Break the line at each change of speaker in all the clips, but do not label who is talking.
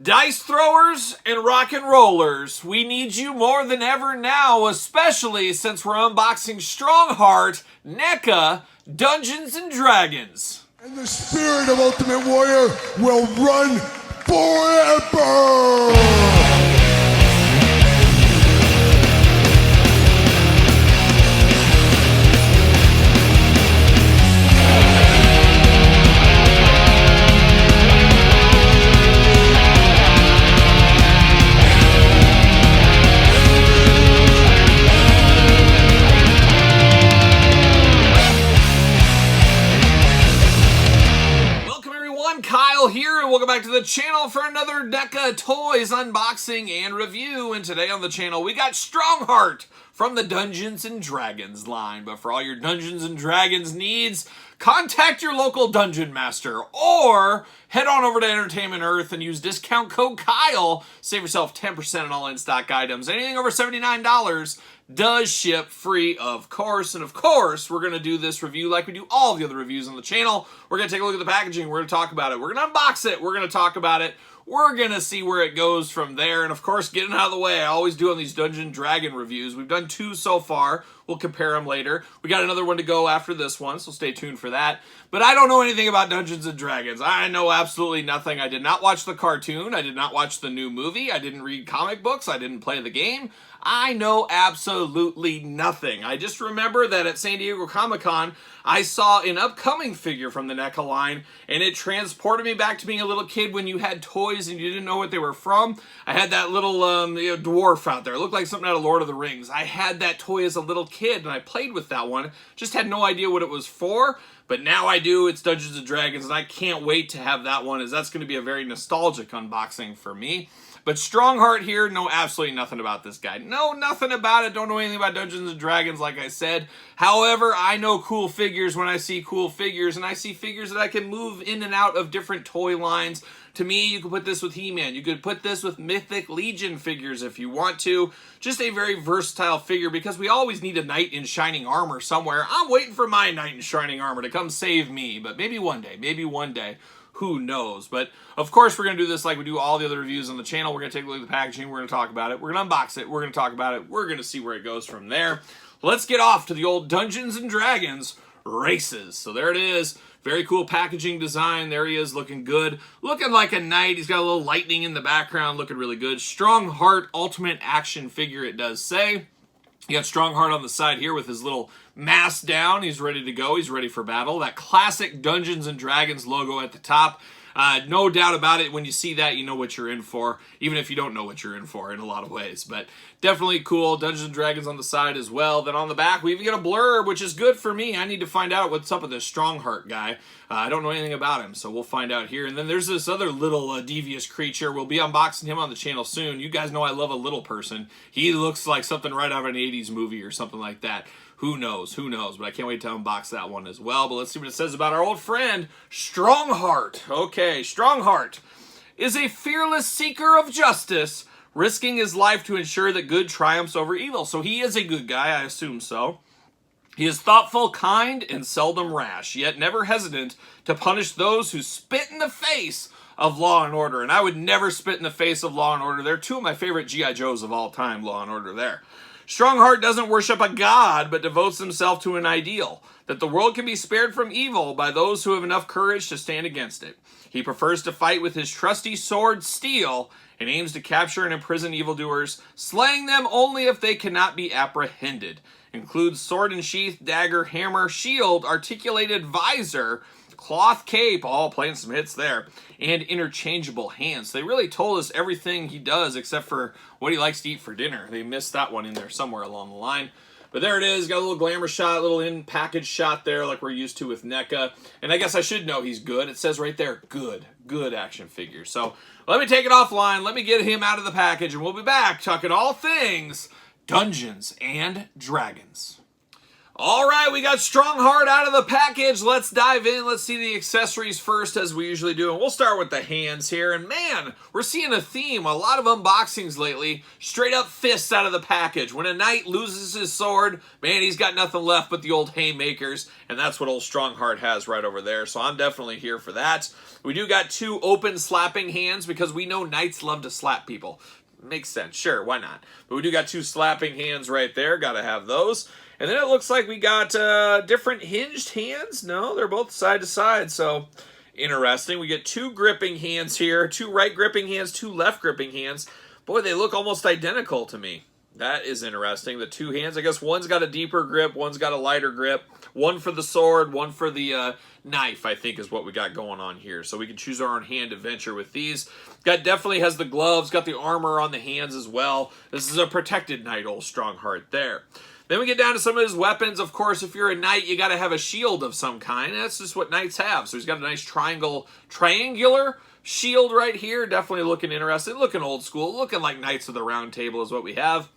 Dice throwers and rock and rollers, we need you more than ever now, especially since we're unboxing Strongheart, NECA, Dungeons & Dragons.
And the spirit of Ultimate Warrior will run forever!
Here and welcome back to the channel for another NECA Toys unboxing and review. And today on the channel we got Strongheart from the Dungeons & Dragons line. But for all your Dungeons & Dragons needs, contact your local dungeon master or head on over to Entertainment Earth and use discount code Kyle. Save yourself 10% on all in-stock items. Anything over $79 does ship free, of course. And of course, we're going to do this review like we do all the other reviews on the channel. We're going to take a look at the packaging. We're going to talk about it. We're going to unbox it. We're going to talk about it. We're going to see where it goes from there. And of course, getting out of the way, I always do on these Dungeon Dragon reviews. We've done 2 so far. We'll compare them later. We got another one to go after this one, so stay tuned for that. But I don't know anything about Dungeons & Dragons. I know absolutely nothing. I did not watch the cartoon. I did not watch the new movie. I didn't read comic books. I didn't play the game. I know absolutely nothing. I just remember that at San Diego Comic-Con, I saw an upcoming figure from the NECA line, and it transported me back to being a little kid when you had toys and you didn't know what they were from. I had that little dwarf out there. It looked like something out of Lord of the Rings. I had that toy as a little kid, and I played with that one. Just had no idea what it was for, but now I do. It's Dungeons & Dragons, and I can't wait to have that one, as that's going to be a very nostalgic unboxing for me. But Strongheart here, know absolutely nothing about this guy. Know nothing about it. Don't know anything about Dungeons & Dragons, like I said. However, I know cool figures when I see cool figures, and I see figures that I can move in and out of different toy lines. To me, you could put this with He-Man. You could put this with Mythic Legion figures if you want to. Just a very versatile figure, because we always need a knight in shining armor somewhere. I'm waiting for my knight in shining armor to come save me, but maybe one day. Maybe one day. Who knows? But of course, we're going to do this like we do all the other reviews on the channel. We're going to take a look at the packaging. We're going to talk about it. We're going to unbox it. We're going to talk about it. We're going to see where it goes from there. Let's get off to the old Dungeons & Dragons races. So there it is. Very cool packaging design. There he is, looking good. Looking like a knight. He's got a little lightning in the background. Looking really good. Strongheart Ultimate Action Figure, it does say. You got Strongheart on the side here with his little mask down. He's ready to go. He's ready for battle. That classic Dungeons & Dragons logo at the top. No doubt about it. When you see that, you know what you're in for, even if you don't know what you're in for in a lot of ways. But definitely cool. Dungeons & Dragons on the side as well. Then on the back, we even get a blurb, which is good for me. I need to find out what's up with this Strongheart guy. I don't know anything about him, so we'll find out here. And then there's this other little devious creature. We'll be unboxing him on the channel soon. You guys know I love a little person. He looks like something right out of an 80s movie or something like that. Who knows? Who knows? But I can't wait to unbox that one as well. But let's see what it says about our old friend, Strongheart. Okay, Strongheart is a fearless seeker of justice, risking his life to ensure that good triumphs over evil. So he is a good guy, I assume so. He is thoughtful, kind, and seldom rash, yet never hesitant to punish those who spit in the face of law and order. And I would never spit in the face of law and order. They're 2 of my favorite G.I. Joes of all time, Law and Order there. Strongheart doesn't worship a god, but devotes himself to an ideal, that the world can be spared from evil by those who have enough courage to stand against it. He prefers to fight with his trusty sword, steel, and aims to capture and imprison evildoers, slaying them only if they cannot be apprehended. Includes sword and sheath, dagger, hammer, shield, articulated visor, cloth cape, all playing some hits there, and interchangeable hands. They really told us everything he does except for what he likes to eat for dinner. They missed that one in there somewhere along the line. But there it is. Got a little glamour shot, a little in-package shot there like we're used to with NECA. And I guess I should know he's good. It says right there, good. Good action figure. So let me take it offline. Let me get him out of the package, and we'll be back talking all things Dungeons and Dragons. All right, we got Strongheart out of the package. Let's dive in. Let's see the accessories first, as we usually do. And we'll start with the hands here. And man, we're seeing a theme. A lot of unboxings lately. Straight up fists out of the package. When a knight loses his sword, man, he's got nothing left but the old haymakers. And that's what old Strongheart has right over there. So I'm definitely here for that. We do got 2 open slapping hands because we know knights love to slap people. Makes sense. Sure, why not? But we do got 2 slapping hands right there. Got to have those. And then it looks like we got different hinged hands. No, they're both side to side, so interesting. We get 2 gripping hands here, 2 right gripping hands, 2 left gripping hands. Boy, they look almost identical to me. That is interesting. The 2 hands, I guess one's got a deeper grip, one's got a lighter grip. One for the sword, one for the knife, I think is what we got going on here. So we can choose our own hand adventure with these. Definitely has the gloves, got the armor on the hands as well. This is a protected knight, old Strongheart there. Then we get down to some of his weapons. Of course, if you're a knight, you got to have a shield of some kind. That's just what knights have. So he's got a nice triangular shield right here. Definitely looking interesting. Looking old school. Looking like Knights of the Round Table is what we have.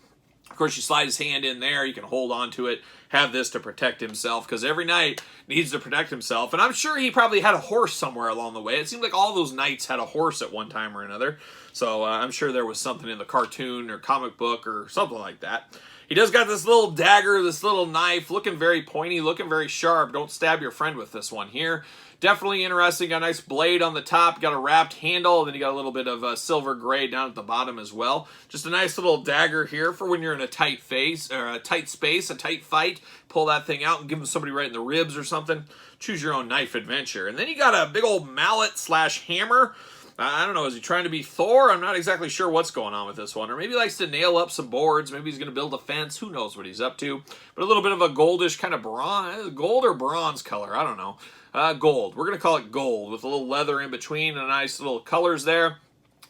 Of course, you slide his hand in there. You can hold on to it. Have this to protect himself. Because every knight needs to protect himself. And I'm sure he probably had a horse somewhere along the way. It seemed like all those knights had a horse at one time or another. So I'm sure there was something in the cartoon or comic book or something like that. He does got this little dagger, this little knife, looking very pointy, looking very sharp. Don't stab your friend with this one here. Definitely interesting. Got a nice blade on the top. Got a wrapped handle. Then you got a little bit of silver gray down at the bottom as well. Just a nice little dagger here for when you're in a tight space, a tight fight. Pull that thing out and give somebody right in the ribs or something. Choose your own knife adventure. And then you got a big old mallet / hammer. I don't know, is he trying to be Thor? I'm not exactly sure what's going on with this one. Or maybe he likes to nail up some boards. Maybe he's going to build a fence. Who knows what he's up to. But a little bit of a goldish kind of bronze, gold or bronze color. I don't know. Gold. We're going to call it gold with a little leather in between and nice little colors there.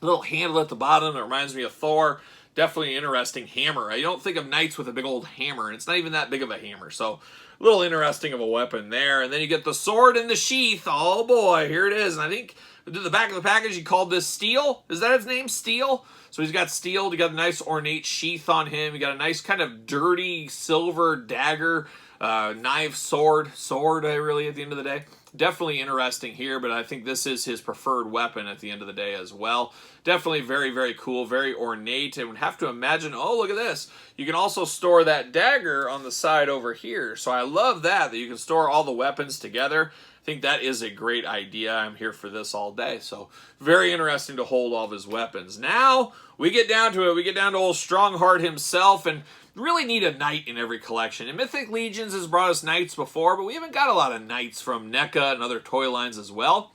A little handle at the bottom that reminds me of Thor. Definitely an interesting hammer. I don't think of knights with a big old hammer, and it's not even that big of a hammer. So a little interesting of a weapon there. And then you get the sword in the sheath. Oh boy, here it is. And I think to the back of the package, he called this Steel. Is that his name, Steel? So he's got steel. You got a nice ornate sheath on him. You got a nice kind of dirty silver dagger, knife, sword, really, at the end of the day. Definitely interesting here, but I think this is his preferred weapon at the end of the day as well. Definitely very, very cool, very ornate. And would have to imagine, oh, look at this. You can also store that dagger on the side over here. So I love that you can store all the weapons together. I think that is a great idea. I'm here for this all day. So very interesting to hold all of his weapons. Now we get down to it. We get down to old Strongheart himself, and really need a knight in every collection. And Mythic Legions has brought us knights before, but we haven't got a lot of knights from NECA and other toy lines as well.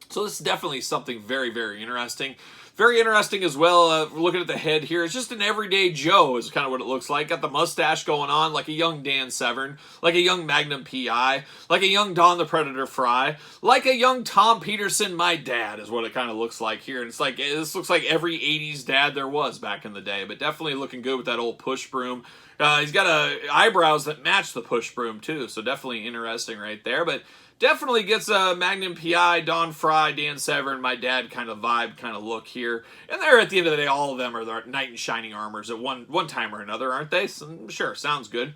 So this is definitely something very, very interesting. Very interesting as well, looking at the head here. It's just an everyday Joe is kind of what it looks like. Got the mustache going on like a young Dan Severn, like a young Magnum P.I., like a young Don the Predator Fry, like a young Tom Peterson, my dad, is what it kind of looks like here. And it's like, this looks like every 80s dad there was back in the day, but definitely looking good with that old push broom. He's got eyebrows that match the push broom too, so definitely interesting right there. But definitely gets a Magnum P.I., Don Fry, Dan Severn, my dad kind of vibe, kind of look here. And they're, at the end of the day, all of them are the knight in shining armors at one time or another, aren't they? So, sure, sounds good.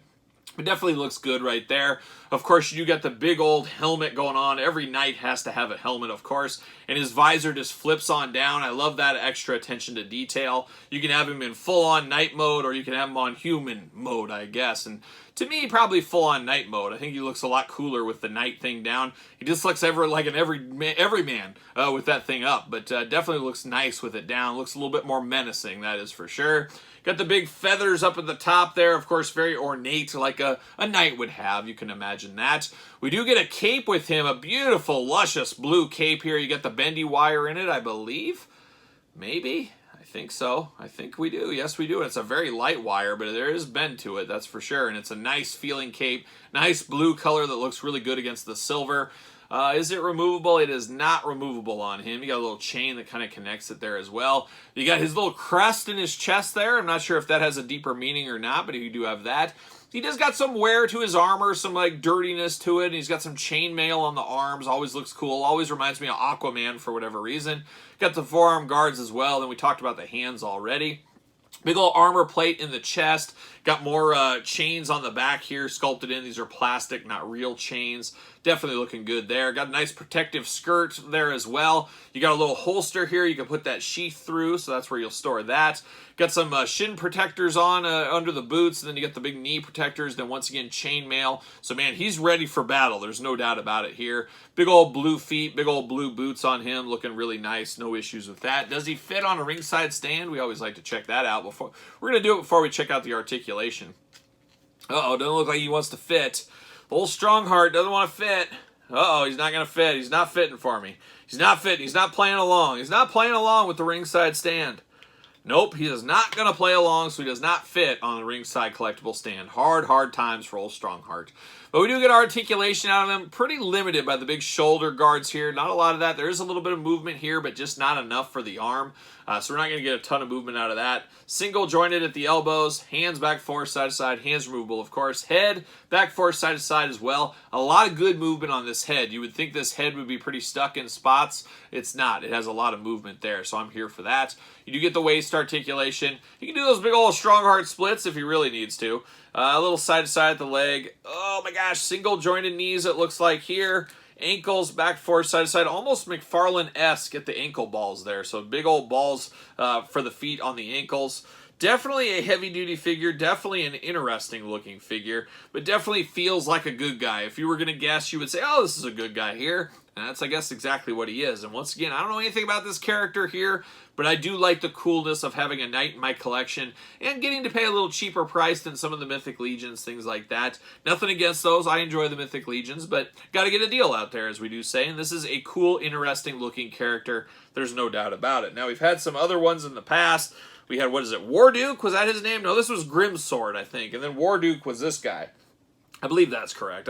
It definitely looks good right there. Of course, you got the big old helmet going on. Every knight has to have a helmet, of course. And his visor just flips on down. I love that extra attention to detail. You can have him in full-on knight mode, or you can have him on human mode, I guess. And to me, probably full-on knight mode. I think he looks a lot cooler with the knight thing down. He just looks like an everyman with that thing up. But definitely looks nice with it down. Looks a little bit more menacing, that is for sure. Got the big feathers up at the top there. Of course, very ornate, like a knight would have. You can imagine that. We do get a cape with him. A beautiful, luscious blue cape here. You get the bendy wire in it, I believe. Maybe? I think so. I think we do. Yes, we do. And it's a very light wire, but there is bend to it, that's for sure. And it's a nice feeling cape. Nice blue color that looks really good against the silver. Is it removable? It is not removable on him. You got a little chain that kind of connects it there as well. You got his little crest in his chest there. I'm not sure if that has a deeper meaning or not, but you do have that. He does got some wear to his armor, some like dirtiness to it. And he's got some chainmail on the arms. Always looks cool. Always reminds me of Aquaman for whatever reason. Got the forearm guards as well. Then we talked about the hands already. Big old armor plate in the chest. Got more chains on the back here sculpted in. These are plastic, not real chains. Definitely looking good there. Got a nice protective skirt there as well. You got a little holster here. You can put that sheath through, so that's where you'll store that. Got some shin protectors on under the boots, and then you got the big knee protectors. Then once again, chainmail. So man, he's ready for battle. There's no doubt about it here. Big old blue feet, big old blue boots on him. Looking really nice. No issues with that. Does he fit on a ringside stand? We always like to check that out before. We're going to do it before we check out the articulation. Uh-oh, doesn't look like he wants to fit. Old Strongheart doesn't want to fit. Uh-oh, he's not going to fit. He's not fitting for me. He's not fitting. He's not playing along. He's not playing along with the ringside stand. Nope, he is not going to play along, so he does not fit on the ringside collectible stand. Hard times for old Strongheart. But we do get articulation out of him. Pretty limited by the big shoulder guards here. Not a lot of that. There is a little bit of movement here, but just not enough for the arm. So we're not going to get a ton of movement out of that. Single jointed at the elbows. Hands back forth, side to side. Hands removable, of course. Head back forth, side to side as well. A lot of good movement on this head. You would think this head would be pretty stuck in spots. It's not. It has a lot of movement there, so I'm here for that. You do get the waist articulation. You can do those big old Strongheart splits if he really needs to. A little side to side at the leg. Oh my gosh, single jointed knees it looks like here. Ankles back forth, side to side, almost McFarlane-esque at the ankle balls there. So big old balls for the feet on the ankles. Definitely a heavy-duty figure, definitely an interesting-looking figure, but definitely feels like a good guy. If you were going to guess, you would say, oh, this is a good guy here. And that's, I guess, exactly what he is. And once again, I don't know anything about this character here, but I do like the coolness of having a knight in my collection and getting to pay a little cheaper price than some of the Mythic Legions, things like that. Nothing against those. I enjoy the Mythic Legions, but got to get a deal out there, as we do say. And this is a cool, interesting-looking character. There's no doubt about it. Now, we've had some other ones in the past. We had, what is it, Warduke? Was that his name? No, this was Grimsword, I think. And then Warduke was this guy. I believe that's correct.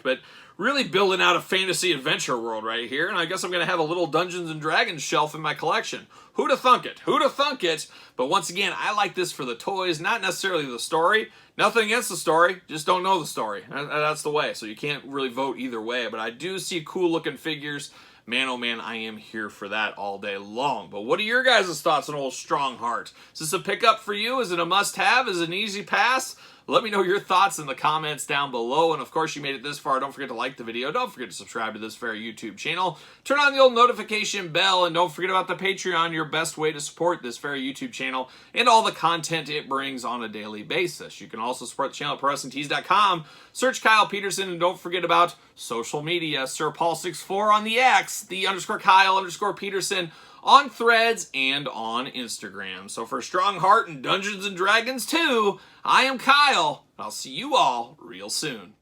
But really building out a fantasy adventure world right here. And I guess I'm going to have a little Dungeons and Dragons shelf in my collection. Who'da thunk it? Who'da thunk it? But once again, I like this for the toys, not necessarily the story. Nothing against the story. Just don't know the story. That's the way. So you can't really vote either way. But I do see cool looking figures. Man, oh man, I am here for that all day long. But what are your guys' thoughts on old Strongheart? Is this a pickup for you? Is it a must-have? Is it an easy pass? Let me know your thoughts in the comments down below. And of course, you made it this far. Don't forget to like the video. Don't forget to subscribe to this very YouTube channel. Turn on the old notification bell. And don't forget about the Patreon, your best way to support this very YouTube channel and all the content it brings on a daily basis. You can also support the channel at ProWrestlingTees.com. Search Kyle Peterson. And don't forget about social media. SirPaul64 on the X, the _Kyle_Peterson on Threads and on Instagram. So for Strongheart and Dungeons and Dragons 2, I am Kyle. I'll see you all real soon.